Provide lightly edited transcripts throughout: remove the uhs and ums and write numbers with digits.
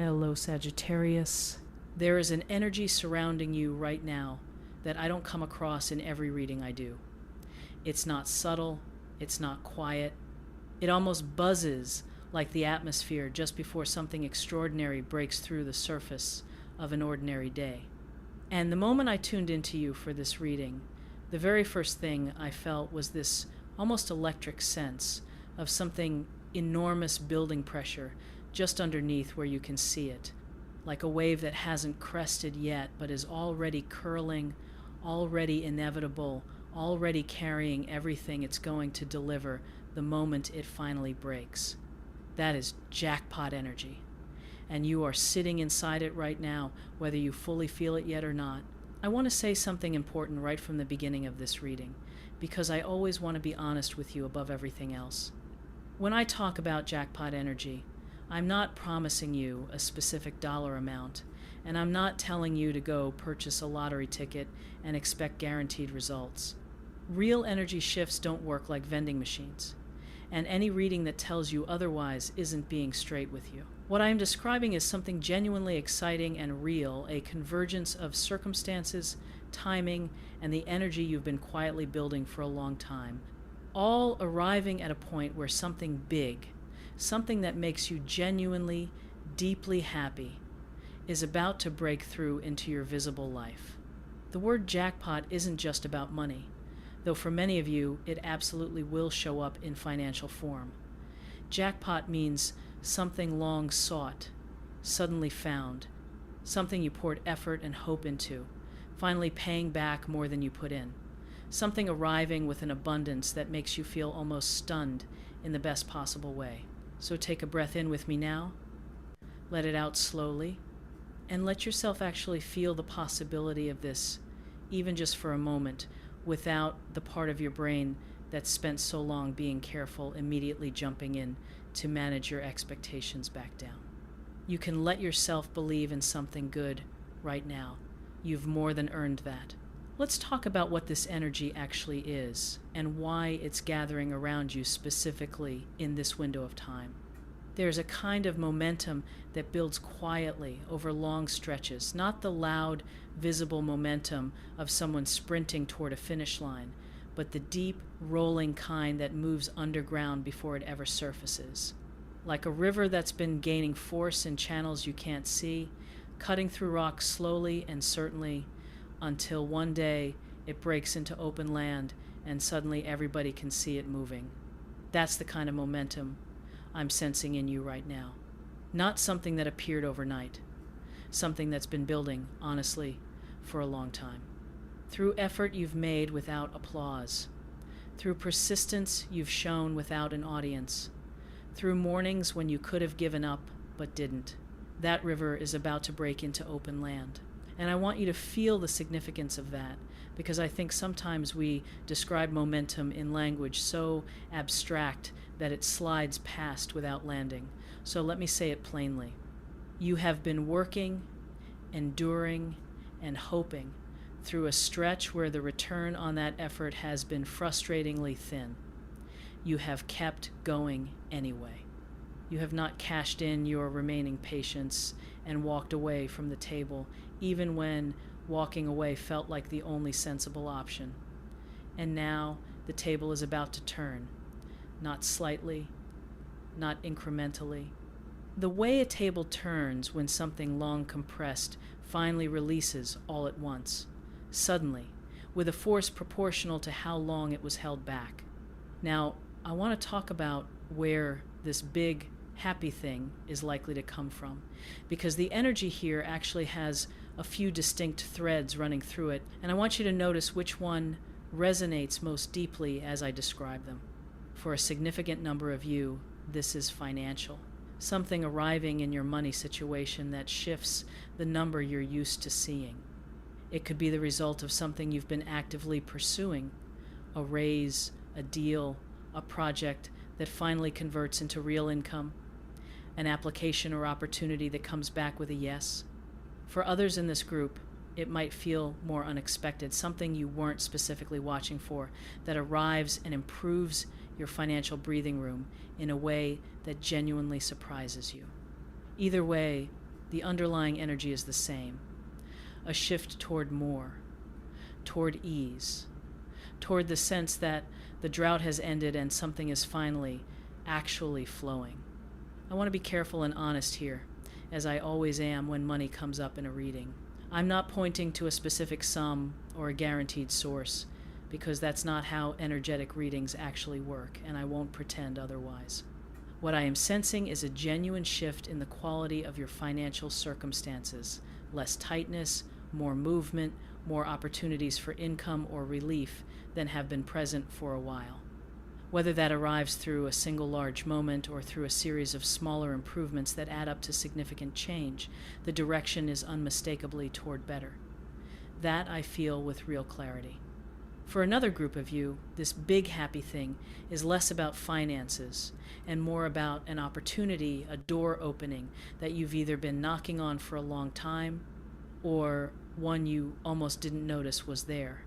Hello, Sagittarius. There is an energy surrounding you right now that I don't come across in every reading I do. It's not subtle, it's not quiet. It almost buzzes like the atmosphere just before something extraordinary breaks through the surface of an ordinary day. And the moment I tuned into you for this reading, the very first thing I felt was this almost electric sense of something enormous building pressure just underneath where you can see it, like a wave that hasn't crested yet but is already curling, already inevitable, already carrying everything it's going to deliver the moment it finally breaks. That is jackpot energy. And you are sitting inside it right now, whether you fully feel it yet or not. I want to say something important right from the beginning of this reading, because I always want to be honest with you above everything else. When I talk about jackpot energy, I'm not promising you a specific dollar amount, and I'm not telling you to go purchase a lottery ticket and expect guaranteed results. Real energy shifts don't work like vending machines, and any reading that tells you otherwise isn't being straight with you. What I am describing is something genuinely exciting and real, a convergence of circumstances, timing, and the energy you've been quietly building for a long time, all arriving at a point where something big, something that makes you genuinely, deeply happy, is about to break through into your visible life. The word jackpot isn't just about money, though for many of you it absolutely will show up in financial form. Jackpot means something long sought, suddenly found, something you poured effort and hope into, finally paying back more than you put in, something arriving with an abundance that makes you feel almost stunned in the best possible way. So take a breath in with me now, let it out slowly, and let yourself actually feel the possibility of this, even just for a moment, without the part of your brain that's spent so long being careful immediately jumping in to manage your expectations back down. You can let yourself believe in something good right now. You've more than earned that. Let's talk about what this energy actually is and why it's gathering around you specifically in this window of time. There's a kind of momentum that builds quietly over long stretches, not the loud, visible momentum of someone sprinting toward a finish line, but the deep, rolling kind that moves underground before it ever surfaces. Like a river that's been gaining force in channels you can't see, cutting through rocks slowly and certainly, until one day it breaks into open land and suddenly everybody can see it moving. That's the kind of momentum I'm sensing in you right now. Not something that appeared overnight. Something that's been building, honestly, for a long time. Through effort you've made without applause. Through persistence you've shown without an audience. Through mornings when you could have given up but didn't. That river is about to break into open land. And I want you to feel the significance of that, because I think sometimes we describe momentum in language so abstract that it slides past without landing. So let me say it plainly. You have been working, enduring, and hoping through a stretch where the return on that effort has been frustratingly thin. You have kept going anyway. You have not cashed in your remaining patience and walked away from the table, even when walking away felt like the only sensible option. And now the table is about to turn, not slightly, not incrementally. The way a table turns when something long compressed finally releases all at once, suddenly, with a force proportional to how long it was held back. Now, I want to talk about where this big, happy thing is likely to come from, because the energy here actually has a few distinct threads running through it, and I want you to notice which one resonates most deeply as I describe them. For a significant number of you, this is financial. Something arriving in your money situation that shifts the number you're used to seeing. It could be the result of something you've been actively pursuing, a raise, a deal, a project that finally converts into real income, an application or opportunity that comes back with a yes. For others in this group, it might feel more unexpected, something you weren't specifically watching for, that arrives and improves your financial breathing room in a way that genuinely surprises you. Either way, the underlying energy is the same. A shift toward more, toward ease, toward the sense that the drought has ended and something is finally, actually flowing. I want to be careful and honest here, as I always am when money comes up in a reading. I'm not pointing to a specific sum or a guaranteed source, because that's not how energetic readings actually work, and I won't pretend otherwise. What I am sensing is a genuine shift in the quality of your financial circumstances, less tightness, more movement, more opportunities for income or relief than have been present for a while. Whether that arrives through a single large moment or through a series of smaller improvements that add up to significant change, the direction is unmistakably toward better. That I feel with real clarity. For another group of you, this big happy thing is less about finances and more about an opportunity, a door opening that you've either been knocking on for a long time or one you almost didn't notice was there.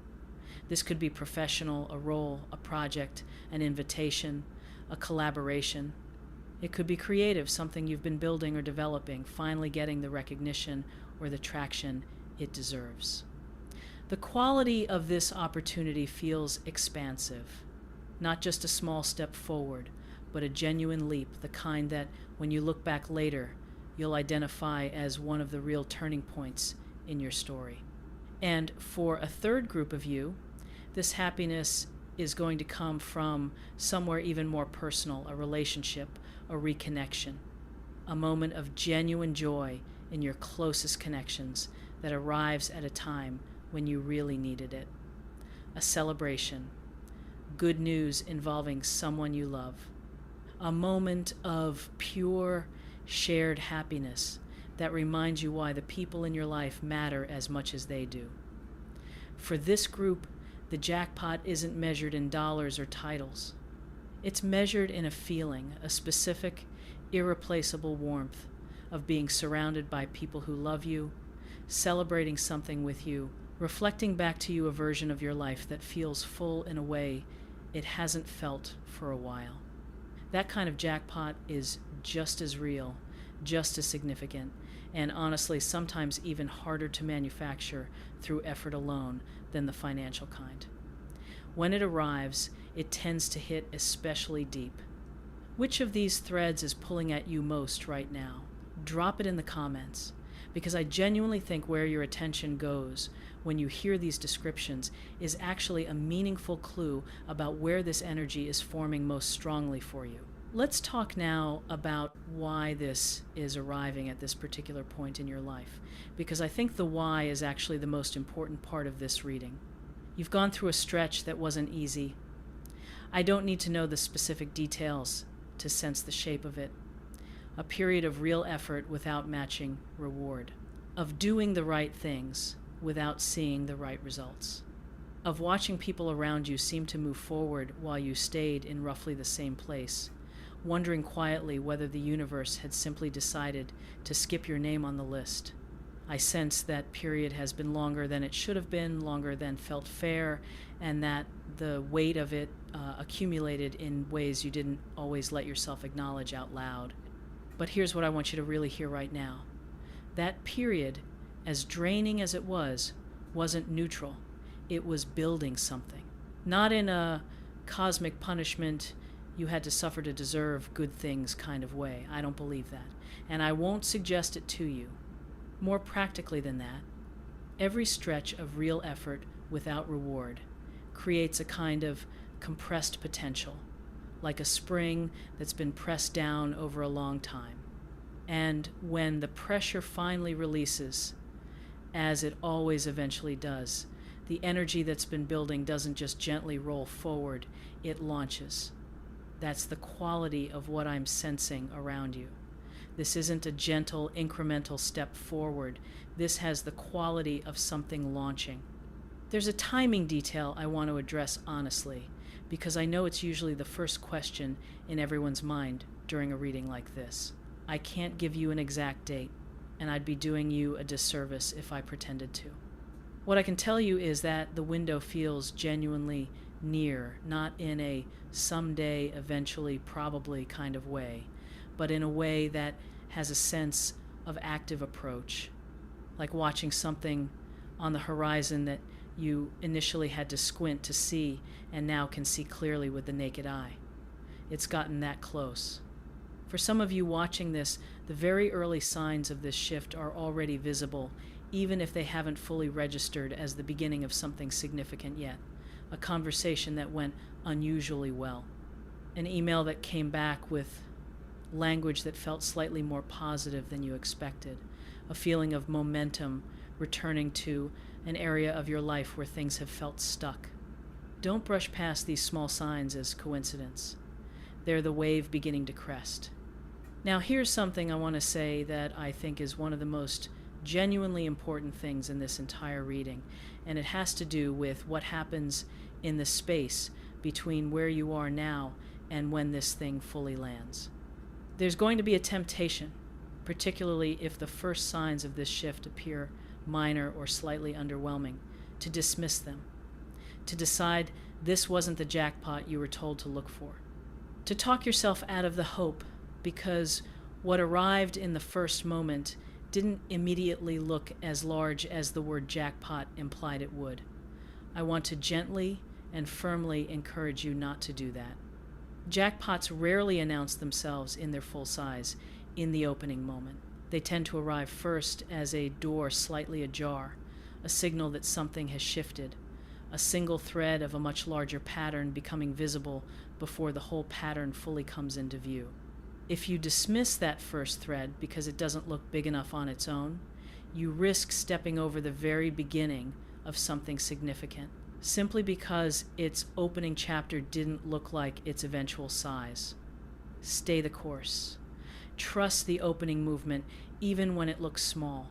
This could be professional, a role, a project, an invitation, a collaboration. It could be creative, something you've been building or developing, finally getting the recognition or the traction it deserves. The quality of this opportunity feels expansive, not just a small step forward, but a genuine leap, the kind that, when you look back later, you'll identify as one of the real turning points in your story. And for a third group of you, this happiness is going to come from somewhere even more personal, a relationship, a reconnection, a moment of genuine joy in your closest connections that arrives at a time when you really needed it. A celebration, good news involving someone you love, a moment of pure, shared happiness that reminds you why the people in your life matter as much as they do. For this group, the jackpot isn't measured in dollars or titles. It's measured in a feeling, a specific, irreplaceable warmth of being surrounded by people who love you, celebrating something with you, reflecting back to you a version of your life that feels full in a way it hasn't felt for a while. That kind of jackpot is just as real, just as significant, and honestly sometimes even harder to manufacture through effort alone than the financial kind. When it arrives, it tends to hit especially deep. Which of these threads is pulling at you most right now? Drop it in the comments, because I genuinely think where your attention goes when you hear these descriptions is actually a meaningful clue about where this energy is forming most strongly for you. Let's talk now about why this is arriving at this particular point in your life, because I think the why is actually the most important part of this reading. You've gone through a stretch that wasn't easy. I don't need to know the specific details to sense the shape of it. A period of real effort without matching reward, of doing the right things without seeing the right results, of watching people around you seem to move forward while you stayed in roughly the same place, wondering quietly whether the universe had simply decided to skip your name on the list. I sense that period has been longer than it should have been, longer than felt fair, and that the weight of it accumulated in ways you didn't always let yourself acknowledge out loud. But here's what I want you to really hear right now. That period, as draining as it was, wasn't neutral. It was building something. Not in a cosmic punishment, you had to suffer to deserve good things kind of way. I don't believe that. And I won't suggest it to you. More practically than that, every stretch of real effort without reward creates a kind of compressed potential, like a spring that's been pressed down over a long time. And when the pressure finally releases, as it always eventually does, the energy that's been building doesn't just gently roll forward, it launches. That's the quality of what I'm sensing around you. This isn't a gentle, incremental step forward. This has the quality of something launching. There's a timing detail I want to address honestly, because I know it's usually the first question in everyone's mind during a reading like this. I can't give you an exact date, and I'd be doing you a disservice if I pretended to. What I can tell you is that the window feels genuinely near, not in a someday, eventually, probably kind of way, but in a way that has a sense of active approach, like watching something on the horizon that you initially had to squint to see and now can see clearly with the naked eye. It's gotten that close. For some of you watching this, the very early signs of this shift are already visible, even if they haven't fully registered as the beginning of something significant yet. A conversation that went unusually well. An email that came back with language that felt slightly more positive than you expected. A feeling of momentum returning to an area of your life where things have felt stuck. Don't brush past these small signs as coincidence. They're the wave beginning to crest. Now here's something I want to say that I think is one of the most genuinely important things in this entire reading, and it has to do with what happens in the space between where you are now and when this thing fully lands. There's going to be a temptation, particularly if the first signs of this shift appear minor or slightly underwhelming, to dismiss them, to decide this wasn't the jackpot you were told to look for, to talk yourself out of the hope because what arrived in the first moment didn't immediately look as large as the word jackpot implied it would. I want to gently and firmly encourage you not to do that. Jackpots rarely announce themselves in their full size in the opening moment. They tend to arrive first as a door slightly ajar, a signal that something has shifted, a single thread of a much larger pattern becoming visible before the whole pattern fully comes into view. If you dismiss that first thread because it doesn't look big enough on its own, you risk stepping over the very beginning of something significant, simply because its opening chapter didn't look like its eventual size. Stay the course. Trust the opening movement even when it looks small.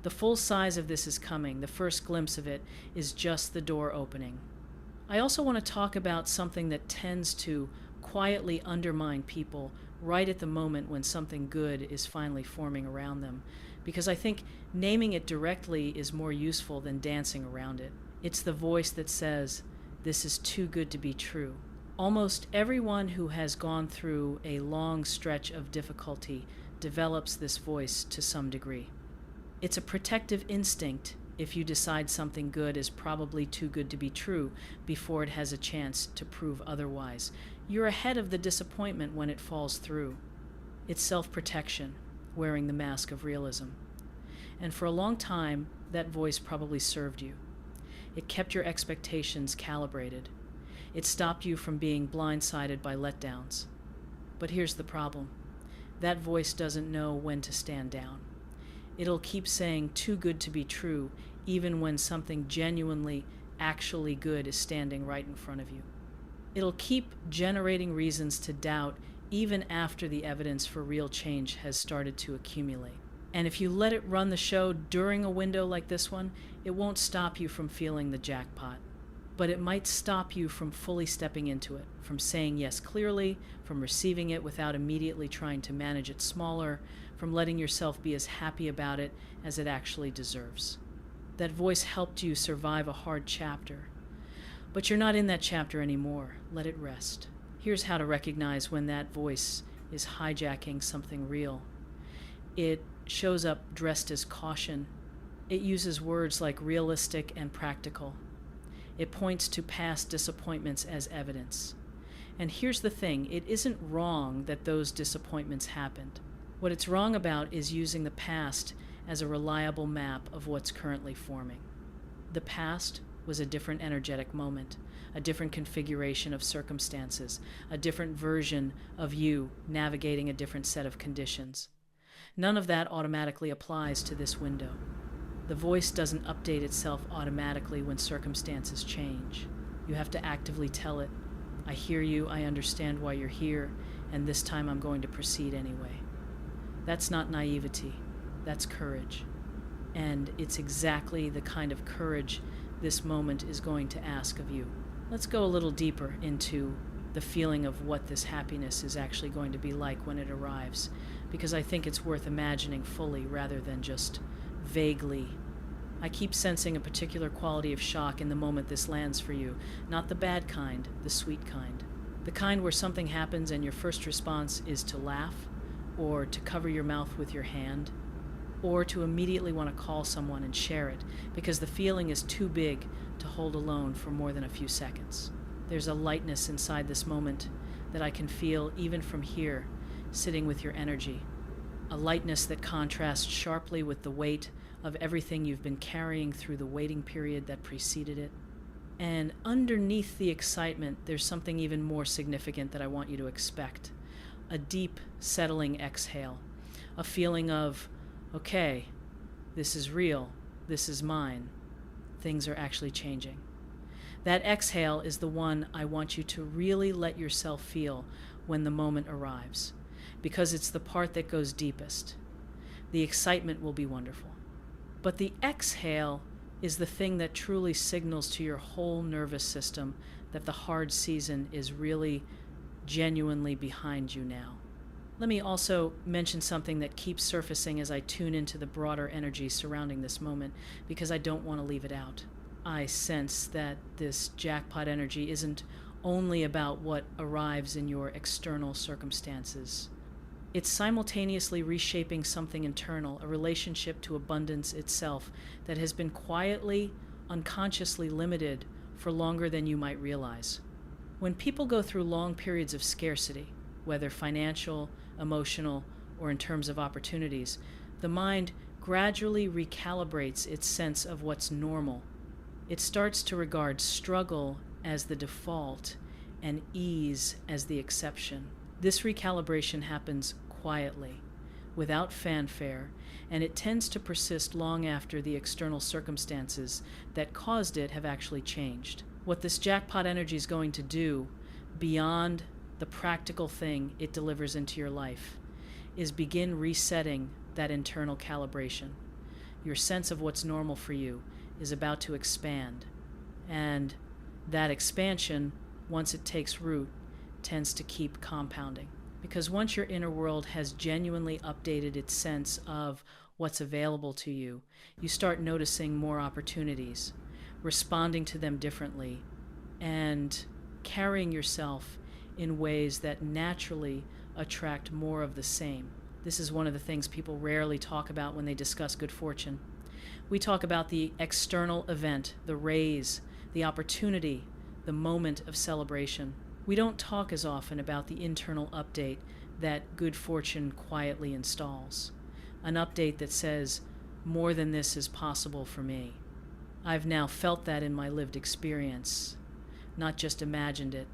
The full size of this is coming. The first glimpse of it is just the door opening. I also want to talk about something that tends to quietly undermine people right at the moment when something good is finally forming around them, because I think naming it directly is more useful than dancing around it. It's the voice that says, "This is too good to be true." Almost everyone who has gone through a long stretch of difficulty develops this voice to some degree. It's a protective instinct if you decide something good is probably too good to be true before it has a chance to prove otherwise. You're ahead of the disappointment when it falls through. It's self-protection, wearing the mask of realism. And for a long time, that voice probably served you. It kept your expectations calibrated. It stopped you from being blindsided by letdowns. But here's the problem. That voice doesn't know when to stand down. It'll keep saying too good to be true, even when something genuinely, actually good is standing right in front of you. It'll keep generating reasons to doubt even after the evidence for real change has started to accumulate. And if you let it run the show during a window like this one, it won't stop you from feeling the jackpot. But it might stop you from fully stepping into it, from saying yes clearly, from receiving it without immediately trying to manage it smaller, from letting yourself be as happy about it as it actually deserves. That voice helped you survive a hard chapter. But you're not in that chapter anymore. Let it rest. Here's how to recognize when that voice is hijacking something real. It shows up dressed as caution. It uses words like realistic and practical. It points to past disappointments as evidence. And here's the thing, it isn't wrong that those disappointments happened. What it's wrong about is using the past as a reliable map of what's currently forming. The past was a different energetic moment, a different configuration of circumstances, a different version of you navigating a different set of conditions. None of that automatically applies to this window. The voice doesn't update itself automatically when circumstances change. You have to actively tell it, I hear you, I understand why you're here, and this time I'm going to proceed anyway. That's not naivety, that's courage. And it's exactly the kind of courage this moment is going to ask of you. Let's go a little deeper into the feeling of what this happiness is actually going to be like when it arrives, because I think it's worth imagining fully rather than just vaguely. I keep sensing a particular quality of shock in the moment this lands for you, not the bad kind, the sweet kind. The kind where something happens and your first response is to laugh or to cover your mouth with your hand. or to immediately want to call someone and share it because the feeling is too big to hold alone for more than a few seconds. There's a lightness inside this moment that I can feel even from here, sitting with your energy. A lightness that contrasts sharply with the weight of everything you've been carrying through the waiting period that preceded it. And underneath the excitement, there's something even more significant that I want you to expect. A deep, settling exhale. A feeling of, okay, this is real, this is mine. Things are actually changing. That exhale is the one I want you to really let yourself feel when the moment arrives, because it's the part that goes deepest. The excitement will be wonderful. But the exhale is the thing that truly signals to your whole nervous system that the hard season is really genuinely behind you now. Let me also mention something that keeps surfacing as I tune into the broader energy surrounding this moment, because I don't want to leave it out. I sense that this jackpot energy isn't only about what arrives in your external circumstances. It's simultaneously reshaping something internal, a relationship to abundance itself that has been quietly, unconsciously limited for longer than you might realize. When people go through long periods of scarcity, whether financial, emotional, or in terms of opportunities, the mind gradually recalibrates its sense of what's normal. It starts to regard struggle as the default and ease as the exception. This recalibration happens quietly, without fanfare, and it tends to persist long after the external circumstances that caused it have actually changed. What this jackpot energy is going to do, beyond the practical thing it delivers into your life, is begin resetting that internal calibration. Your sense of what's normal for you is about to expand, and that expansion, once it takes root, tends to keep compounding. Because once your inner world has genuinely updated its sense of what's available to you, you start noticing more opportunities, responding to them differently, and carrying yourself in ways that naturally attract more of the same. This is one of the things people rarely talk about when they discuss good fortune. We talk about the external event, the raise, the opportunity, the moment of celebration. We don't talk as often about the internal update that good fortune quietly installs. An update that says, more than this is possible for me. I've now felt that in my lived experience, not just imagined it.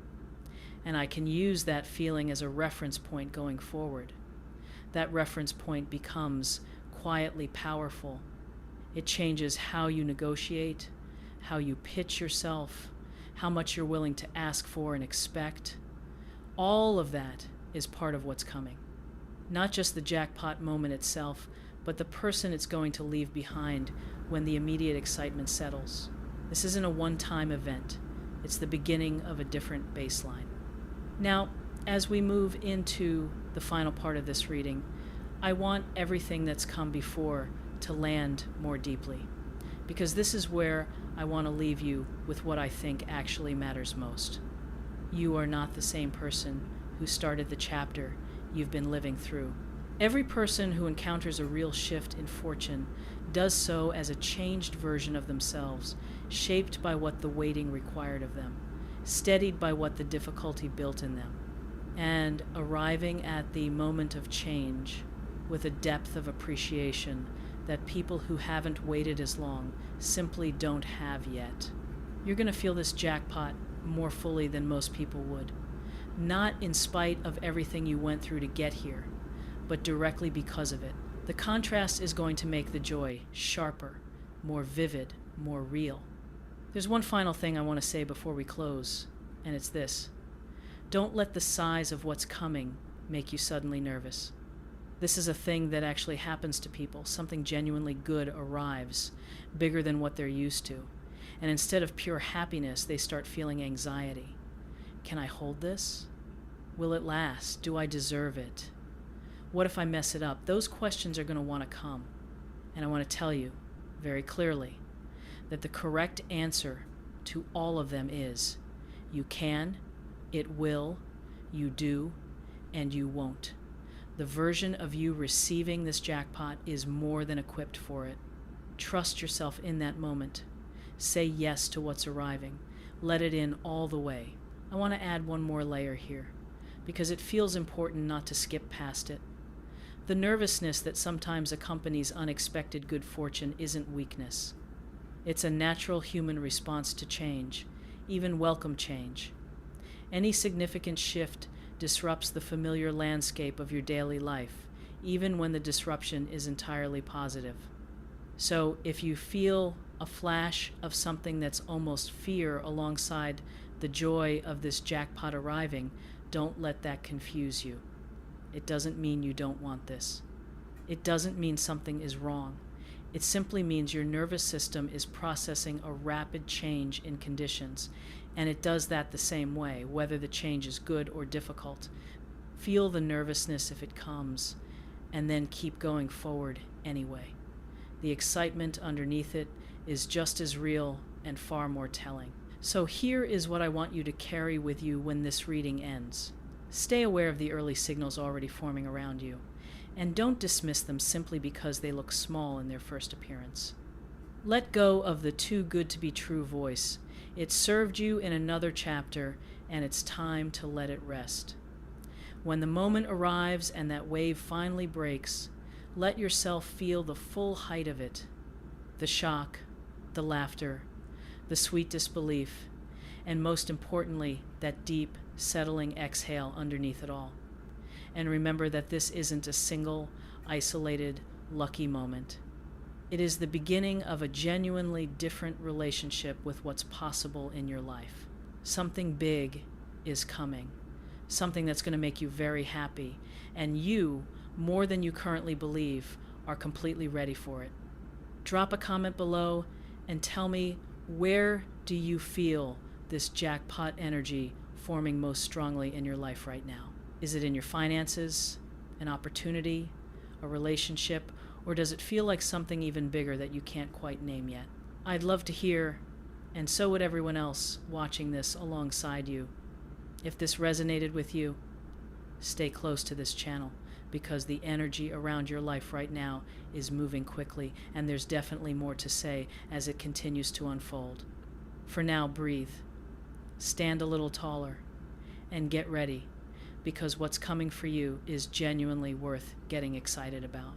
And I can use that feeling as a reference point going forward. That reference point becomes quietly powerful. It changes how you negotiate, how you pitch yourself, how much you're willing to ask for and expect. All of that is part of what's coming. Not just the jackpot moment itself, but the person it's going to leave behind when the immediate excitement settles. This isn't a one-time event. It's the beginning of a different baseline. Now, as we move into the final part of this reading, I want everything that's come before to land more deeply, because this is where I want to leave you with what I think actually matters most. You are not the same person who started the chapter you've been living through. Every person who encounters a real shift in fortune does so as a changed version of themselves, shaped by what the waiting required of them, steadied by what the difficulty built in them, and arriving at the moment of change with a depth of appreciation that people who haven't waited as long simply don't have yet. You're going to feel this jackpot more fully than most people would, not in spite of everything you went through to get here, but directly because of it. The contrast is going to make the joy sharper, more vivid, more real. There's one final thing I want to say before we close, and it's this. Don't let the size of what's coming make you suddenly nervous. This is a thing that actually happens to people. Something genuinely good arrives, bigger than what they're used to. And instead of pure happiness, they start feeling anxiety. Can I hold this? Will it last? Do I deserve it? What if I mess it up? Those questions are going to want to come. And I want to tell you very clearly that the correct answer to all of them is you can, it will, you do, and you won't. The version of you receiving this jackpot is more than equipped for it. Trust yourself in that moment. Say yes to what's arriving. Let it in all the way. I want to add one more layer here, because it feels important not to skip past it. The nervousness that sometimes accompanies unexpected good fortune isn't weakness. It's a natural human response to change, even welcome change. Any significant shift disrupts the familiar landscape of your daily life, even when the disruption is entirely positive. So if you feel a flash of something that's almost fear alongside the joy of this jackpot arriving, don't let that confuse you. It doesn't mean you don't want this. It doesn't mean something is wrong. It simply means your nervous system is processing a rapid change in conditions, and it does that the same way, whether the change is good or difficult. Feel the nervousness if it comes, and then keep going forward anyway. The excitement underneath it is just as real and far more telling. So here is what I want you to carry with you when this reading ends. Stay aware of the early signals already forming around you, and don't dismiss them simply because they look small in their first appearance. Let go of the too good to be true voice. It served you in another chapter, and it's time to let it rest. When the moment arrives and that wave finally breaks, let yourself feel the full height of it. The shock, the laughter, the sweet disbelief, and most importantly, that deep, settling exhale underneath it all. And remember that this isn't a single, isolated, lucky moment. It is the beginning of a genuinely different relationship with what's possible in your life. Something big is coming, something that's going to make you very happy, and you, more than you currently believe, are completely ready for it. Drop a comment below and tell me, where do you feel this jackpot energy forming most strongly in your life right now? Is it in your finances, an opportunity, a relationship, or does it feel like something even bigger that you can't quite name yet? I'd love to hear, and so would everyone else watching this alongside you. If this resonated with you, stay close to this channel, because the energy around your life right now is moving quickly, and there's definitely more to say as it continues to unfold. For now, breathe, stand a little taller, and get ready, because what's coming for you is genuinely worth getting excited about.